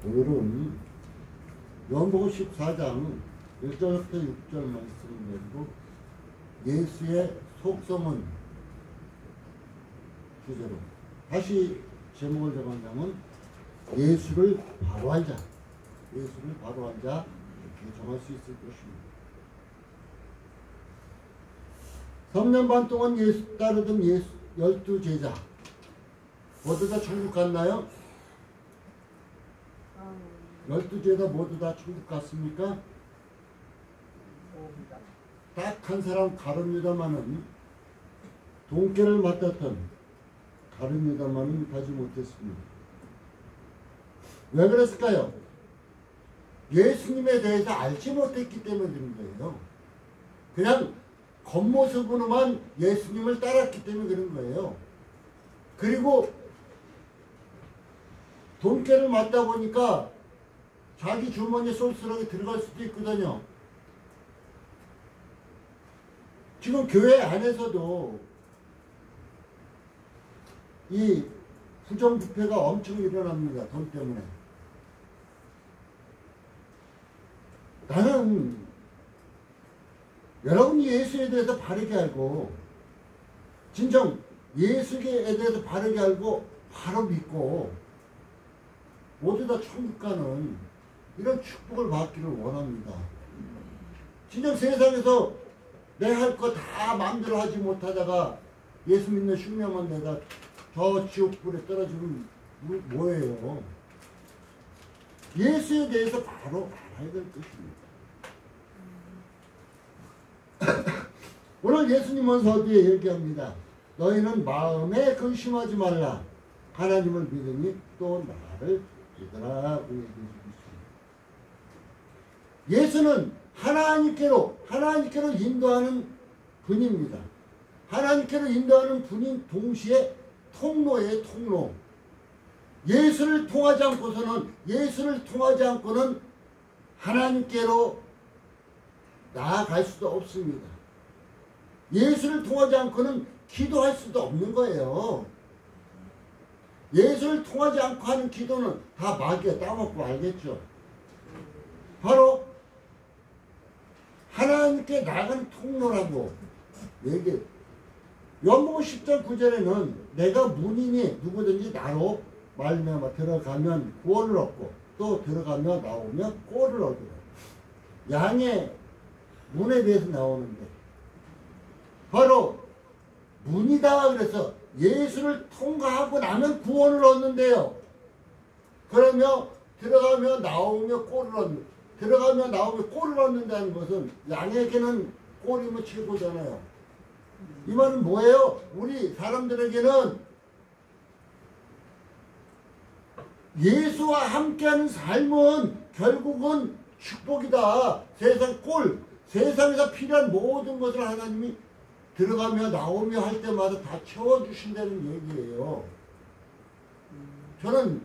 오늘은 요한복음 14장 1절부터 6절 말씀을 내리고 예수의 속성은 주제로 다시 제목을 정한다면 예수를 바로 한 자, 예수를 바로 한 자 이렇게 정할 수 있을 것입니다. 3년 반 동안 예수 따르던 12제자 모두 다 천국 갔나요? 12제자 모두 다 천국 갔습니까? 딱 한 사람 가룟 유다만은 돈깨를 맡았던 가룟 유다만은 가지 못했습니다. 왜 그랬을까요? 예수님에 대해서 알지 못했기 때문에 그런 거예요. 그냥 겉모습으로만 예수님을 따랐기 때문에 그런 거예요. 그리고 돈깨를 맡다 보니까 자기 주머니에 쏠쏠하게 들어갈 수도 있거든요. 지금 교회 안에서도 이 부정부패가 엄청 일어납니다. 돈 때문에. 나는 여러분이 예수에 대해서 바르게 알고 진정 예수에 대해서 바르게 알고 바로 믿고 모두 다 천국 가는 이런 축복을 받기를 원합니다. 진정 세상에서 내 할 거 다 마음대로 하지 못하다가 예수 믿는 흉명한 내가 저 지옥불에 떨어지면 뭐예요? 예수에 대해서 바로 알아야 될 것입니다. 오늘 예수님은 어디에 얘기합니다. 너희는 마음에 근심하지 말라. 하나님을 믿으니 또 나를 믿으라. 예수는 하나님께로 인도하는 분입니다. 하나님께로 인도하는 분인 동시에 통로예요. 통로. 예수를 통하지 않고는 하나님께로 나아갈 수도 없습니다. 예수를 통하지 않고는 기도할 수도 없는 거예요. 예수를 통하지 않고 하는 기도는 다 마귀가 따먹고 알겠죠. 바로 하나님께 나가는 통로라고 얘기해요. 요한복음 10장 9절에는 내가 문이니 누구든지 나로 말미암아 들어가면 구원을 얻고 또 들어가며 나오며 꼴을 얻으라. 양의 문에 대해서 나오는데 바로 문이다. 그래서 예수를 통과하고 나면 구원을 얻는데요. 그러며 들어가며 나오며 꼴을 얻는, 들어가며 나오며 꼴을 얻는다는 것은 양에게는 꼴이면 최고잖아요. 이 말은 뭐예요? 우리 사람들에게는 예수와 함께하는 삶은 결국은 축복이다. 세상 꼴, 세상에서 필요한 모든 것을 하나님이 들어가며 나오며 할 때마다 다 채워주신다는 얘기예요. 저는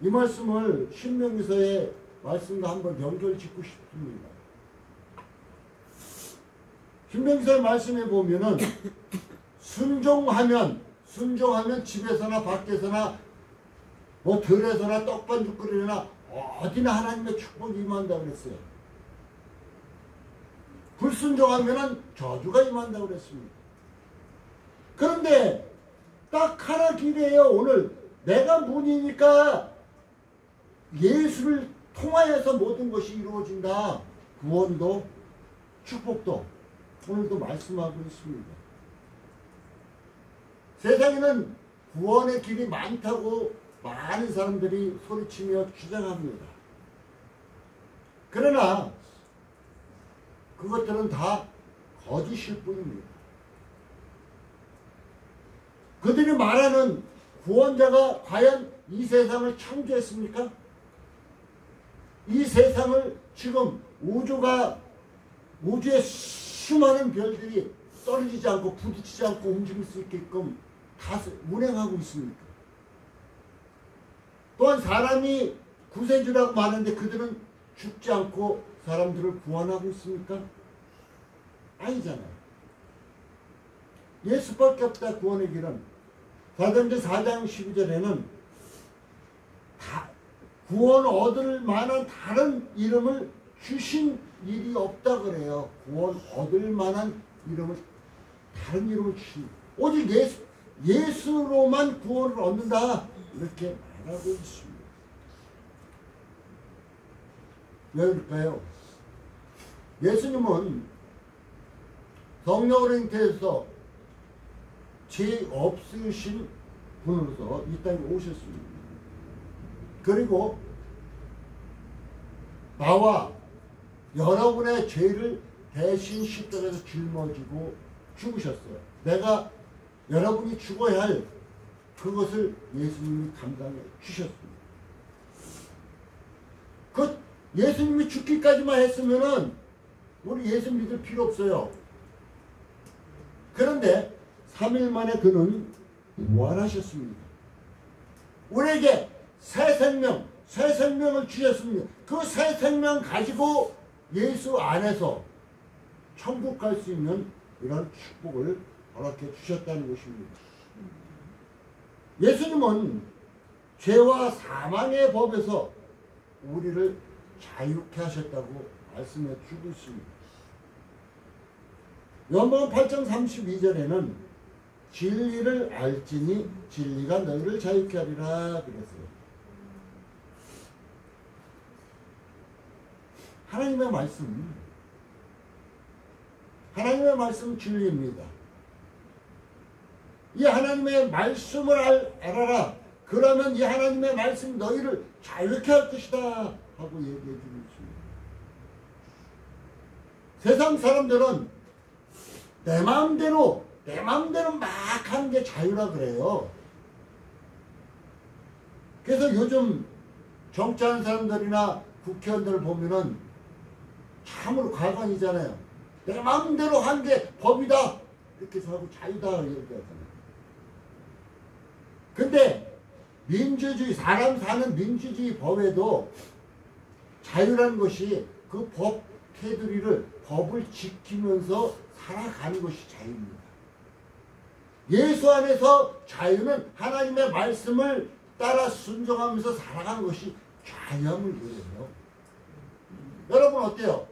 이 말씀을 신명기서의 말씀과 한번 연결 짓고 싶습니다. 신명기서의 말씀에 보면은 순종하면 집에서나 밖에서나 뭐 들에서나 떡반죽 끓이나 어디나 하나님의 축복이 임한다고 그랬어요. 불순종하면은 저주가 임한다고 그랬습니다. 그런데 딱 하나 기대해요. 오늘 내가 문이니까 예수를 통하여서 모든 것이 이루어진다. 구원도 축복도 오늘도 말씀하고 있습니다. 세상에는 구원의 길이 많다고 많은 사람들이 소리치며 주장합니다. 그러나 그것들은 다 거짓일 뿐입니다. 그들이 말하는 구원자가 과연 이 세상을 창조했습니까? 이 세상을 지금 우주에 수많은 별들이 떨어지지 않고 부딪히지 않고 움직일 수 있게끔 다 운행하고 있습니까? 또한 사람이 구세주라고 말하는데 그들은 죽지 않고 사람들을 구원하고 있습니까? 아니잖아요. 예수밖에 없다. 구원의 길은. 사도행전 4장 12절에는 구원 얻을 만한 다른 이름을 주신 일이 없다 그래요. 구원 얻을 만한 이름을 다른 이름을 주신 오직 예수로만 구원을 얻는다 이렇게 말하고 있습니다. 왜 그럴까요? 예수님은 성령으로 잉태해서 죄 없으신 분으로서 이 땅에 오셨습니다. 그리고 나와 여러분의 죄를 대신 십자가에서 짊어지고 죽으셨어요. 내가 여러분이 죽어야 할 그것을 예수님이 감당해 주셨습니다. 그 예수님이 죽기까지만 했으면은 우리 예수 믿을 필요 없어요. 그런데 3일 만에 그는 부활하셨습니다. 우리에게 새 생명을 주셨습니다. 그 새 생명 가지고 예수 안에서 천국 갈 수 있는 이런 축복을 허락해 주셨다는 것입니다. 예수님은 죄와 사망의 법에서 우리를 자유케 하셨다고 말씀해 주고 있습니다. 요한복음 8장 32절에는 진리를 알지니 진리가 너희를 자유케 하리라 그랬어요. 하나님의 말씀은 진리입니다. 이 하나님의 말씀을 알아라. 그러면 이 하나님의 말씀이 너희를 자유케 할 것이다 하고 얘기해 주고 있습니다. 세상 사람들은 내 마음대로 막 하는 게 자유라 그래요. 그래서 요즘 정치하는 사람들이나 국회의원들을 보면은 참으로 가관이잖아요. 내 마음대로 한 게 법이다 이렇게 해서 하고 자유다 이렇게 하잖아요. 근데 민주주의, 사람 사는 민주주의 법에도 자유라는 것이 그 법 테두리를 법을 지키면서 살아가는 것이 자유입니다. 예수 안에서 자유는 하나님의 말씀을 따라 순종하면서 살아가는 것이 자유함을 얘기해요. 여러분 어때요?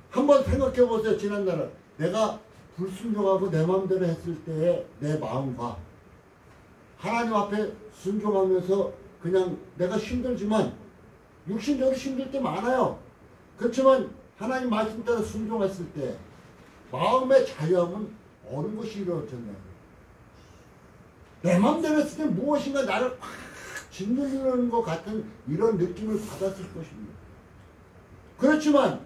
한번 생각해 보세요. 지난날은 내가 불순종하고 내 마음대로 했을 때의 내 마음과 하나님 앞에 순종하면서 그냥 내가 힘들지만 육신적으로 힘들 때 많아요. 그렇지만 하나님 말씀 따라 순종했을 때 마음의 자유함은 어느 것이 이루어졌나요? 내 마음대로 했을 때 무엇인가 나를 팍 짓누르는 것 같은 이런 느낌을 받았을 것입니다. 그렇지만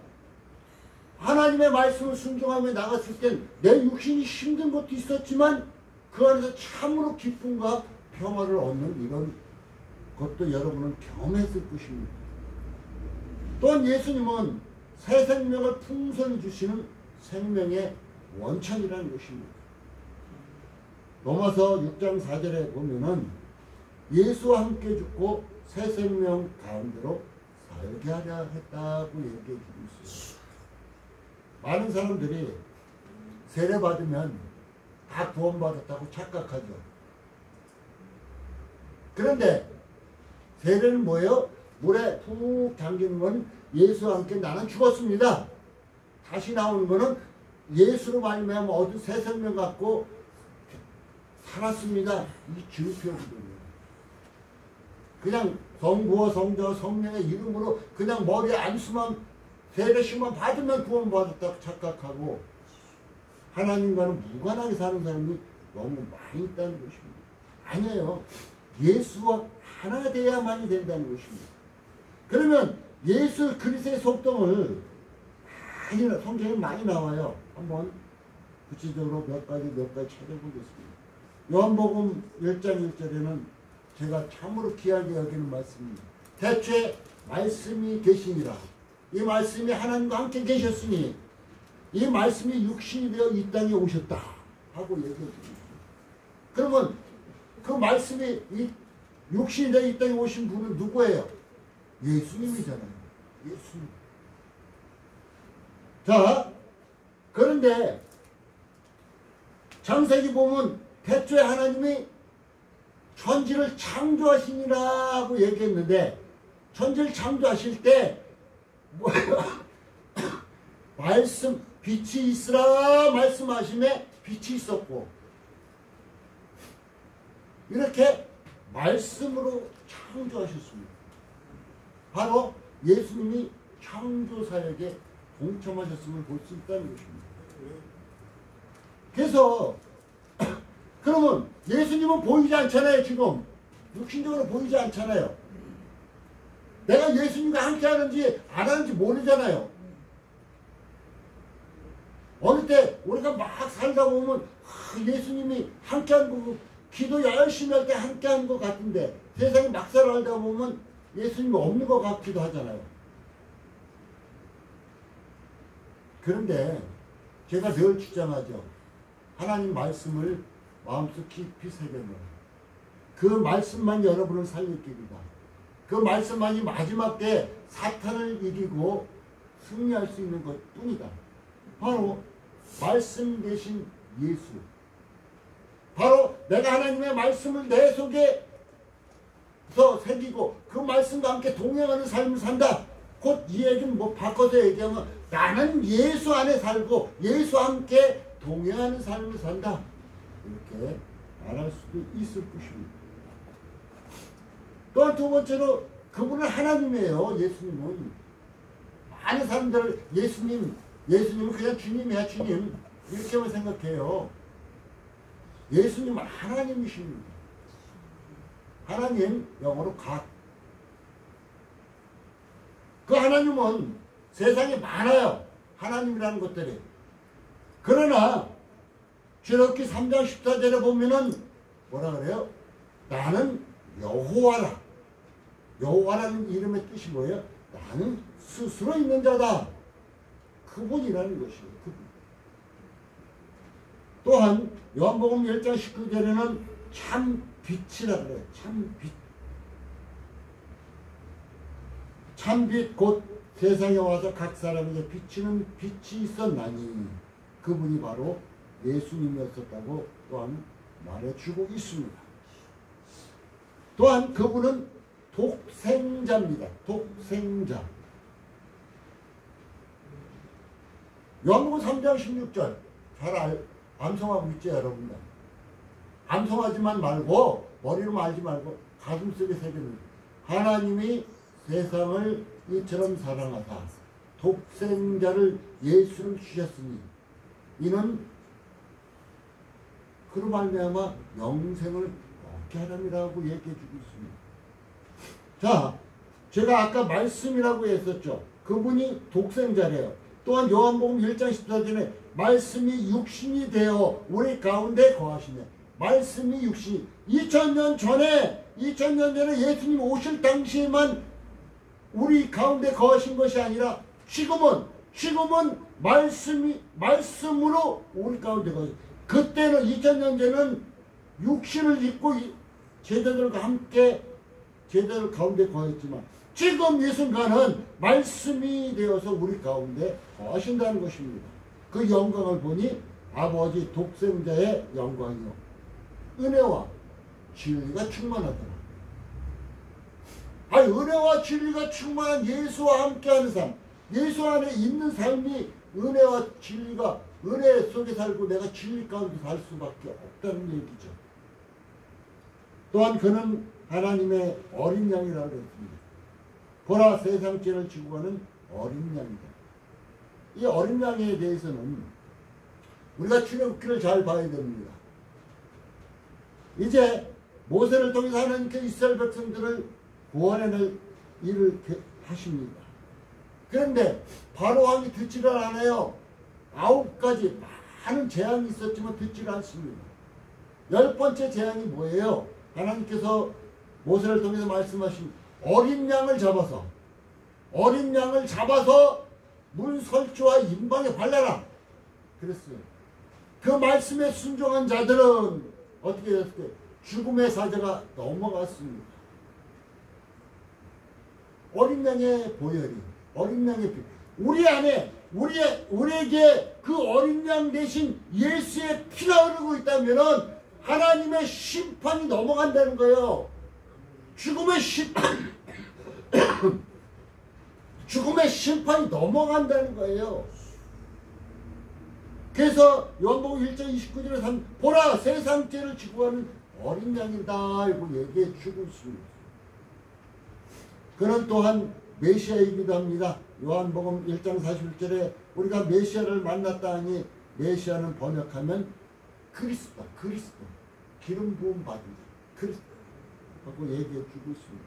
하나님의 말씀을 순종하며 나갔을 땐 내 육신이 힘든 것도 있었지만 그 안에서 참으로 기쁨과 평화를 얻는 이런 것도 여러분은 경험했을 것입니다. 또한 예수님은 새 생명을 풍성히 주시는 생명의 원천이라는 것입니다. 로마서 6장 4절에 보면은 예수와 함께 죽고 새 생명 가운데로 살게 하려 했다고 얘기해 주고 있어요. 많은 사람들이 세례 받으면 다 구원받았다고 착각하죠. 그런데 세례는 뭐예요? 물에 푹 잠기는 건 예수와 함께 나는 죽었습니다. 다시 나오는 거는 예수로 말미암아 얻은 새 생명 갖고 살았습니다. 이 증표거든요. 그냥 성부와 성자와 성령의 이름으로 그냥 머리에 안수만 세례식만 받으면 구원받았다고 착각하고 하나님과는 무관하게 사는 사람이 너무 많이 있다는 것입니다. 아니에요. 예수와 하나 돼야만이 된다는 것입니다. 그러면 예수 그리스도의 속성을 성경에 많이 나와요. 한번 구체적으로 몇 가지 찾아보겠습니다. 요한복음 1장 1절에는 제가 참으로 귀하게 여기는 말씀입니다. 태초에 말씀이 계시니라. 이 말씀이 하나님과 함께 계셨으니 이 말씀이 육신이 되어 이 땅에 오셨다 하고 얘기해 줍니다. 그러면 그 말씀이 이 육신이 되어 이 땅에 오신 분은 누구예요? 예수님이잖아요. 예수님. 자, 그런데 창세기 보면 태초에 하나님이 천지를 창조하시니라고 얘기했는데 천지를 창조하실 때 말씀 빛이 있으라 말씀하심에 빛이 있었고 이렇게 말씀으로 창조하셨습니다. 바로 예수님이 창조사역에 동참하셨음을 볼 수 있다는 것입니다. 그래서 그러면 예수님은 보이지 않잖아요. 지금 육신적으로 보이지 않잖아요. 내가 예수님과 함께 하는지 안 하는지 모르잖아요. 어느 때 우리가 막 살다 보면 예수님이 함께한 거 기도 열심히 할 때 함께한 것 같은데 세상에 막 살다 보면 예수님이 없는 것 같기도 하잖아요. 그런데 제가 늘 주장하죠. 하나님 말씀을 마음속 깊이 새겨놓은 그 말씀만 여러분을 살릴 길이다. 그 말씀만이 마지막 때 사탄을 이기고 승리할 수 있는 것뿐이다. 바로 말씀 대신 예수. 바로 내가 하나님의 말씀을 내 속에서 새기고 그 말씀과 함께 동행하는 삶을 산다. 곧 이 얘기는 뭐 바꿔서 얘기하면 나는 예수 안에 살고 예수와 함께 동행하는 삶을 산다. 이렇게 말할 수도 있을 것입니다. 또한 두 번째로 그분은 하나님이에요. 예수님은. 많은 사람들 예수님은 그냥 주님이야 주님 이렇게만 생각해요. 예수님은 하나님이십니다. 하나님 영어로 God. 그 하나님은 세상에 많아요. 하나님이라는 것들이. 그러나 출애굽기 3장 14절에 보면은 뭐라 그래요? 나는 여호와라. 여호와라는 이름의 뜻이 뭐예요? 나는 스스로 있는 자다. 그분이라는 것이에요. 그분. 또한 요한복음 10장 19절에는 참 빛이라 그래요. 참 빛. 참 빛 곧 세상에 와서 각 사람에게 비치는 빛이 있었나니 그분이 바로 예수님이었었다고 또한 말해주고 있습니다. 또한 그분은 독생자입니다. 독생자. 요한복음 3장 16절 잘 암송하고 있죠 여러분들. 암송하지만 말고 머리로 알지 말고 가슴속에 새기는 하나님이 세상을 이처럼 사랑하사 독생자를 예수를 주셨으니 이는 그로 말미암아 영생을 얻게 하람이라고 얘기해 주고 있습니다. 자, 제가 아까 말씀이라고 했었죠. 그분이 독생자래요. 또한 요한복음 1장 14절에 말씀이 육신이 되어 우리 가운데 거하시네. 말씀이 육신이 2000년 전에 예수님 오실 당시에만 우리 가운데 거하신 것이 아니라 지금은 말씀으로 우리 가운데 거하신. 그때는 2000년 전에는 육신을 입고 제자들과 함께 제자들 가운데 거했지만 지금 이 순간은 말씀이 되어서 우리 가운데 거하신다는 것입니다. 그 영광을 보니 아버지 독생자의 영광이요 은혜와 진리가 충만하더라. 아니 은혜와 진리가 충만한 예수와 함께하는 삶, 예수 안에 있는 삶이 은혜와 진리가 은혜 속에 살고 내가 진리 가운데 살 수밖에 없다는 얘기죠. 또한 그는 하나님의 어린 양이라고 했습니다. 보라 세상 죄를 지고 가는 어린 양이다. 이 어린 양에 대해서는 우리가 출애굽기를 잘 봐야 됩니다. 이제 모세를 통해서 하나님께서 이스라엘 백성들을 구원해낼 일을 하십니다. 그런데 바로 왕이 듣지를 않아요. 9가지 많은 재앙이 있었지만 듣지를 않습니다. 10번째 재앙이 뭐예요? 하나님께서 모세를 통해서 말씀하신 어린 양을 잡아서 문설주와 임방에 발라라 그랬어요. 그 말씀에 순종한 자들은 어떻게 됐을까요? 죽음의 사자가 넘어갔습니다. 어린 양의 보혈이, 어린 양의 피, 우리 안에 우리에게 그 어린 양 대신 예수의 피가 흐르고 있다면은 하나님의 심판이 넘어간다는 거예요. 죽음의 심판. 죽음의 심판이 넘어간다는 거예요. 그래서 요한복음 1장 29절에 보라 세상 죄를 지고 가는 어린 양이다 이고 얘기해 주고 있습니다. 그는 또한 메시아이기도 합니다. 요한복음 1장 41절에 우리가 메시아를 만났다 하니 메시아는 번역하면 그리스도, 그리스도, 기름 부음 받은 그리스도 하고 얘기해 주고 있습니다.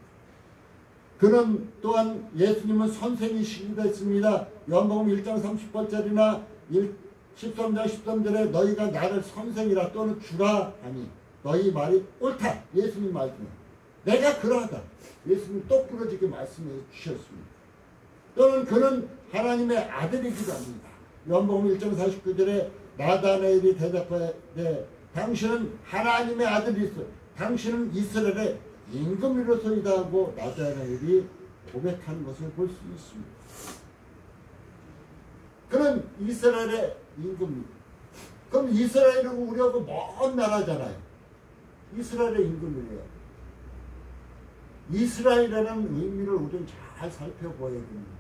그는 또한 예수님은 선생이시기도 했습니다. 요한복음 1장 30번짜리나 13장 13절에 너희가 나를 선생이라 또는 주라 하니 너희 말이 옳다. 예수님 말씀은 내가 그러하다. 예수님 똑부러지게 말씀해 주셨습니다. 또는 그는 하나님의 아들이기도 합니다. 요한복음 1장 49절에 나다나엘이 대답하되 당신은 하나님의 아들이시오. 당신은 이스라엘의 임금이로소이다 하고 나다나엘이 고백하는 것을 볼 수 있습니다. 그는 이스라엘의 임금입니다. 그럼 이스라엘은 우리하고 먼 나라잖아요. 이스라엘의 임금이래요. 이스라엘이라는 의미를 우리는 잘 살펴봐야 됩니다.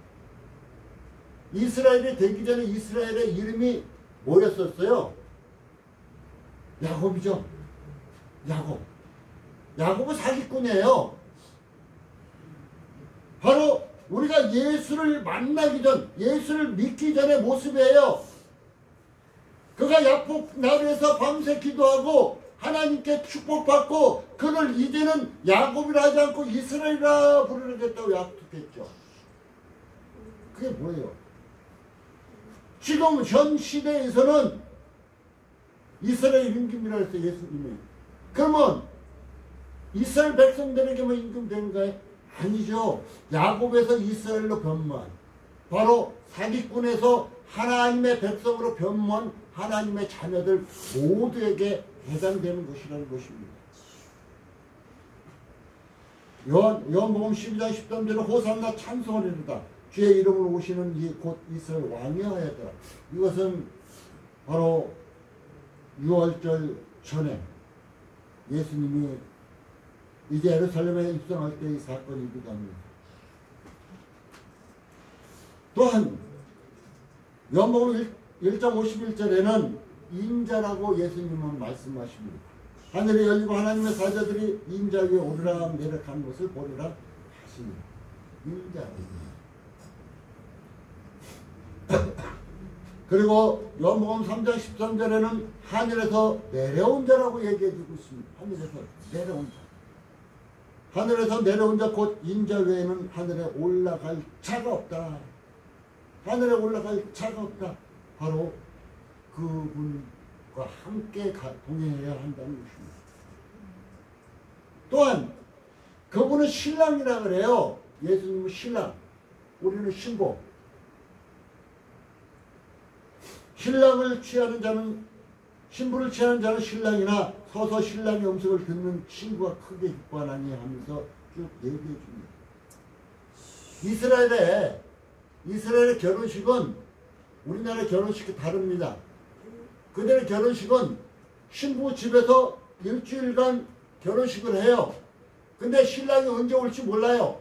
이스라엘이 되기 전에 이스라엘의 이름이 뭐였었어요? 야곱이죠. 야곱. 야곱은 사기꾼이에요. 바로 우리가 예수를 만나기 전, 예수를 믿기 전의 모습이에요. 그가 야곱 나루에서 밤새 기도하고 하나님께 축복받고 그를 이제는 야곱이라 하지 않고 이스라엘이라 부르겠다고 약속했죠. 그게 뭐예요? 지금 현 시대에서는 이스라엘 임금이라 해서 예수님이. 그러면 이스라엘 백성들에게만 임금 되는가요? 아니죠. 야곱에서 이스라엘로 변모한, 바로 사기꾼에서 하나님의 백성으로 변모한 하나님의 자녀들 모두에게 해당되는 것이라는 것입니다. 요한복음 12장 13절에 호산나 찬송하리로다. 주의 이름으로 오시는 이 곧 이스라엘 왕이하였더라. 이것은 바로 6월절 전에 예수님이 이제 예루살렘에 입성할 때의 사건이기도 합니다. 또한 요한복음 1장 51절에는 인자라고 예수님은 말씀하십니다. 하늘이 열리고 하나님의 사자들이 인자 위에 오르락 내려가는 것을 보리라 하십니다. 인자. 그리고 요한복음 3장 13절에는 하늘에서 내려온 자라고 얘기해주고 있습니다. 하늘에서 내려온 자. 하늘에서 내려온 자 곧 인자 외에는 하늘에 올라갈 자가 없다. 하늘에 올라갈 자가 없다. 바로 그분과 함께 동행해야 한다는 것입니다. 또한 그분은 신랑이라 그래요. 예수님은 신랑, 우리는 신부. 신랑을 취하는 자는, 신부를 취하는 자는 신랑이나 서서 신랑의 음성을 듣는 친구가 크게 기뻐하나니 하면서 쭉 얘기해 줍니다. 이스라엘의 결혼식은 우리나라 결혼식이 다릅니다. 그들의 결혼식은 신부 집에서 일주일간 결혼식을 해요. 근데 신랑이 언제 올지 몰라요.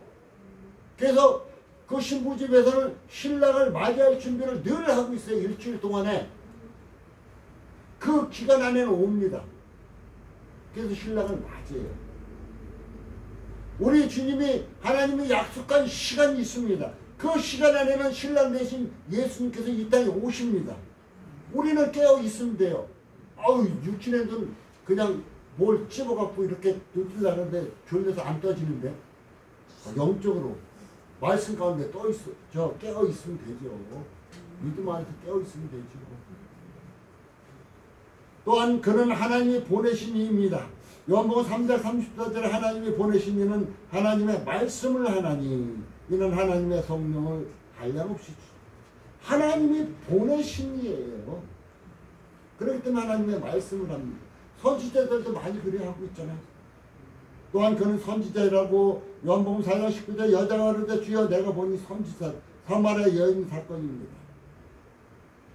그래서 그 신부 집에서는 신랑을 맞이할 준비를 늘 하고 있어요. 일주일 동안에. 그 기간 안에는 옵니다. 그래서 신랑을 맞이해요. 우리 주님이 하나님이 약속한 시간이 있습니다. 그 시간 안에는 신랑 대신 예수님께서 이 땅에 오십니다. 우리는 깨어 있으면 돼요. 육신에는 그냥 뭘 찝어갖고 이렇게 눈뜰나는데 졸려서 안 떠지는데 영적으로 말씀 가운데 깨어 있으면 되죠. 믿음 안에서 깨어 있으면 되죠. 또한 그는 하나님이 보내신 이입니다. 요한복음 3장 34절에 하나님이 보내신 이는 하나님의 말씀을 하나니 이는 하나님의 성령을 한량없이 하나님이 보내신 이예요. 그렇기 때문에 하나님의 말씀을 합니다. 선지자들도 많이 그래 하고 있잖아요. 또한 그는 선지자라고 요한복음 4장 19절 여자가 이르되 주여 내가 보니 선지자 사마리아 여인 사건입니다.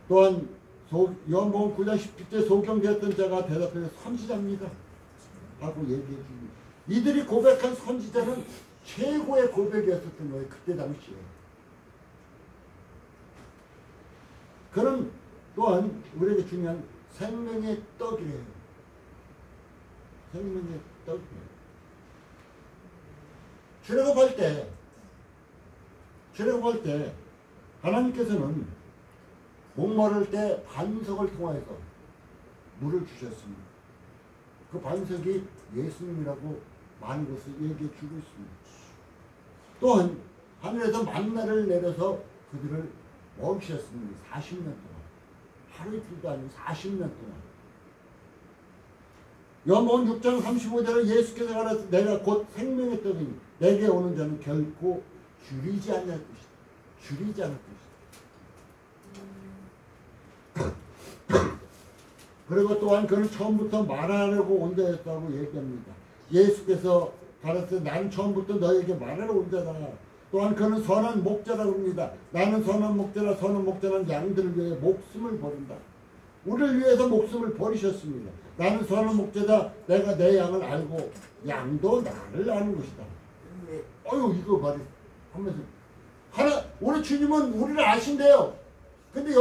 또한 요한복음 9장 17절 소경되었던 자가 대답해서 선지자입니다 하고 얘기해 줍니다. 이들이 고백한 선지자는 최고의 고백이었었던 거예요. 그때 당시에. 그는 또한 우리에게 중요한 생명의 떡이에요. 생명의 떡이에요. 출애굽할 때 하나님께서는 목마를 때 반석을 통하여서 물을 주셨습니다. 그 반석이 예수님이라고 많은 것을 얘기해 주고 있습니다. 또한 하늘에서 만나를 내려서 그들을 먹이셨습니다. 40년 동안. 하루 이틀도 아니고 40년 동안. 요한복음 6장 35절에 예수께서 가라사대 내가 곧 생명의 떡이니 내게 오는 자는 결코 줄이지 않을 것이다. 줄이지 않을 것이다. 그리고 또한 그는 처음부터 말하려고 온 자였다고 얘기합니다. 예수께서 가라사대 나는 처음부터 너에게 말하러 온 자다. 또한 그는 선한 목자라고 합니다. 나는 선한 목자라. 선한 목자는 양들을 위해 목숨을 버린다. 우리를 위해서 목숨을 버리셨습니다. 나는 선한 목자다. 내가 내 양을 알고 양도 나를 아는 것이다. 어휴 이거 말이 하면서 우리 주님은 우리를 아신대요. 근데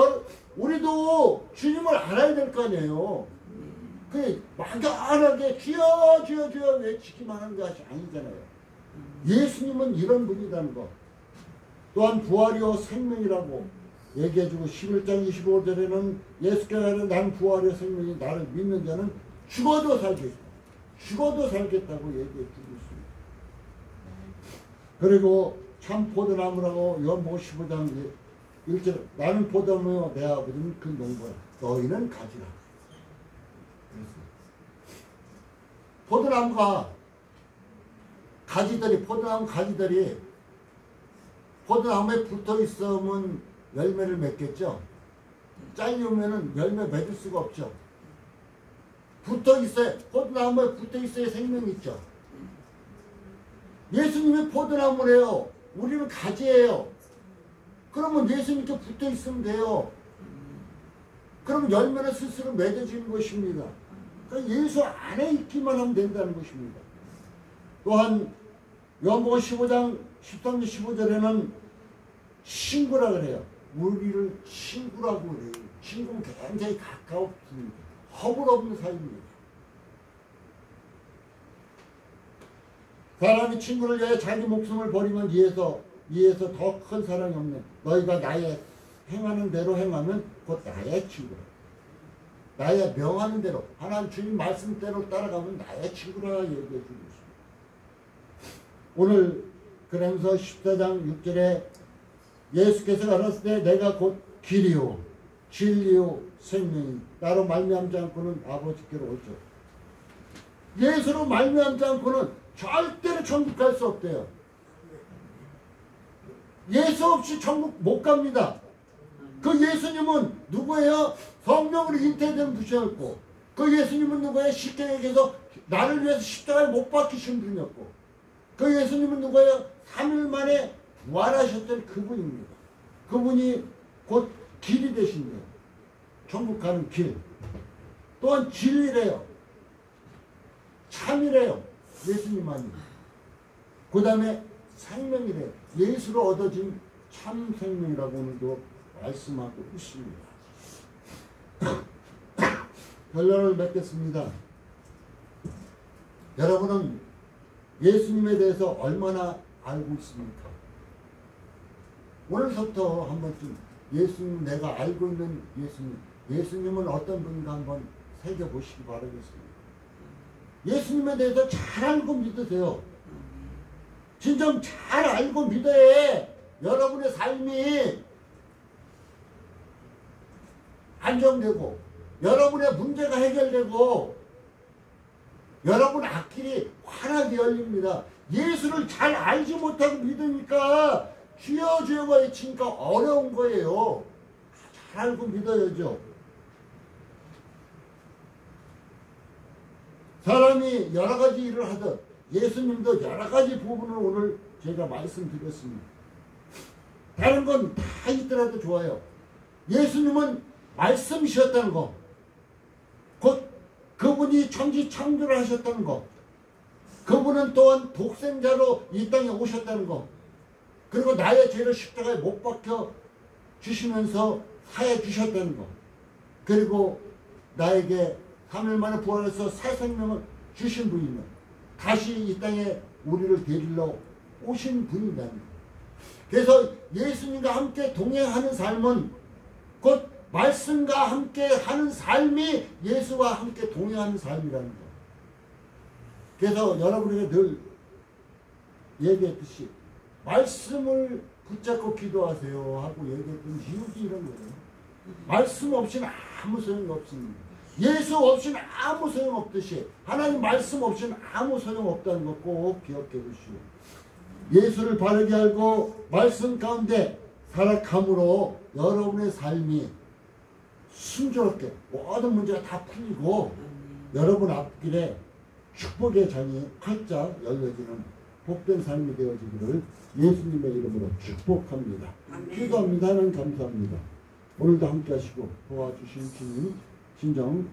우리도 주님을 알아야 될 거 아니에요. 그 막연하게 주여 주여 주여 외치기만 하는 것이 아니잖아요. 예수님은 이런 분이라는 거. 또한 부활이요 생명이라고 얘기해주고 11장 25절에는 예수께서는 난 부활이요 생명이 나를 믿는 자는 죽어도 살겠다. 죽어도 살겠다고 얘기해주고 있습니다. 그리고 참 포도나무라고 요한복음 15장 1절 나는 포도나무요 내 아버지는 그 농부야. 너희는 가지라. 포도나무가 포도나무 가지들이 포도나무에 붙어 있으면 열매를 맺겠죠. 잘리면은 열매 맺을 수가 없죠. 붙어 있어야, 포도나무에 붙어 있어야 생명이 있죠. 예수님이 포도나무래요. 우리는 가지예요. 그러면 예수님께 붙어 있으면 돼요. 그럼 열매는 스스로 맺어지는 것입니다. 그러니까 예수 안에 있기만 하면 된다는 것입니다. 또한 요한복음 15장 13절 15절에는 친구라 그래요. 우리를 친구라고 그래요. 친구는 굉장히 가까웠습니다. 허물없는 사이입니다. 사람이 친구를 위해 자기 목숨을 버리면 이에서 더 큰 사랑이 없네. 너희가 나의 행하는 대로 행하면 곧 나의 친구라. 나의 명하는 대로 하나님 주님 말씀대로 따라가면 나의 친구라 얘기해 주고 있습니다. 오늘 그러면서 14장 6절에 예수께서 가라사대 때 내가 곧 길이요 진리요 생명이 나로 말미암지 않고는 아버지께로 오죠. 예수로 말미암지 않고는 절대로 천국 갈 수 없대요. 예수 없이 천국 못 갑니다. 그 예수님은 누구예요? 성령으로 잉태된 분이었고 그 예수님은 누구예요? 십자가에서 나를 위해서 십자가에 못 박히신 분이었고 그 예수님은 누구예요? 3일 만에 부활하셨던 그분입니다. 그분이 곧 길이 되신대요. 천국 가는 길. 또한 진리래요. 참이래요. 예수님만이. 그 다음에 생명이래요. 예수로 얻어진 참 생명이라고 오늘도 말씀하고 있습니다. 결론을 맺겠습니다. 여러분은 예수님에 대해서 얼마나 알고 있습니까? 오늘부터 한 번쯤 예수님, 내가 알고 있는 예수님은 어떤 분인가 한번 새겨보시기 바라겠습니다. 예수님에 대해서 잘 알고 믿으세요. 진정 잘 알고 믿어야 여러분의 삶이 안정되고 여러분의 문제가 해결되고 여러분 앞길이 환하게 열립니다. 예수를 잘 알지 못하고 믿으니까 주여 주여가 외치니까 어려운 거예요. 잘 알고 믿어야죠. 사람이 여러 가지 일을 하듯 예수님도 여러 가지 부분을 오늘 제가 말씀드렸습니다. 다른 건 다 있더라도 좋아요. 예수님은 말씀이셨다는 거, 곧 그분이 천지 창조를 하셨다는 거, 그분은 또한 독생자로 이 땅에 오셨다는 거, 그리고 나의 죄를 십자가에 못 박혀 주시면서 사해 주셨다는 거, 그리고 나에게 3일 만에 부활해서 새 생명을 주신 분이며 다시 이 땅에 우리를 데리러 오신 분이라는 거. 그래서 예수님과 함께 동행하는 삶은 곧 말씀과 함께 하는 삶이 예수와 함께 동행하는 삶이라는 거. 그래서 여러분에게 늘 얘기했듯이 말씀을 붙잡고 기도하세요 하고 얘기했던 이유도 이런 거예요. 말씀 없이는 아무 소용이 없습니다. 예수 없이는 아무 소용 없듯이 하나님 말씀 없이는 아무 소용 없다는 거 꼭 기억해 주시오. 예수를 바르게 알고 말씀 가운데 살아감으로 여러분의 삶이 순조롭게 모든 문제가 다 풀리고 여러분 앞길에 축복의 장이 활짝 열려지는 복된 삶이 되어지기를 예수님의 이름으로 축복합니다. 기도합니다. 하나님 감사합니다. 오늘도 함께 하시고 도와주신 주님 진정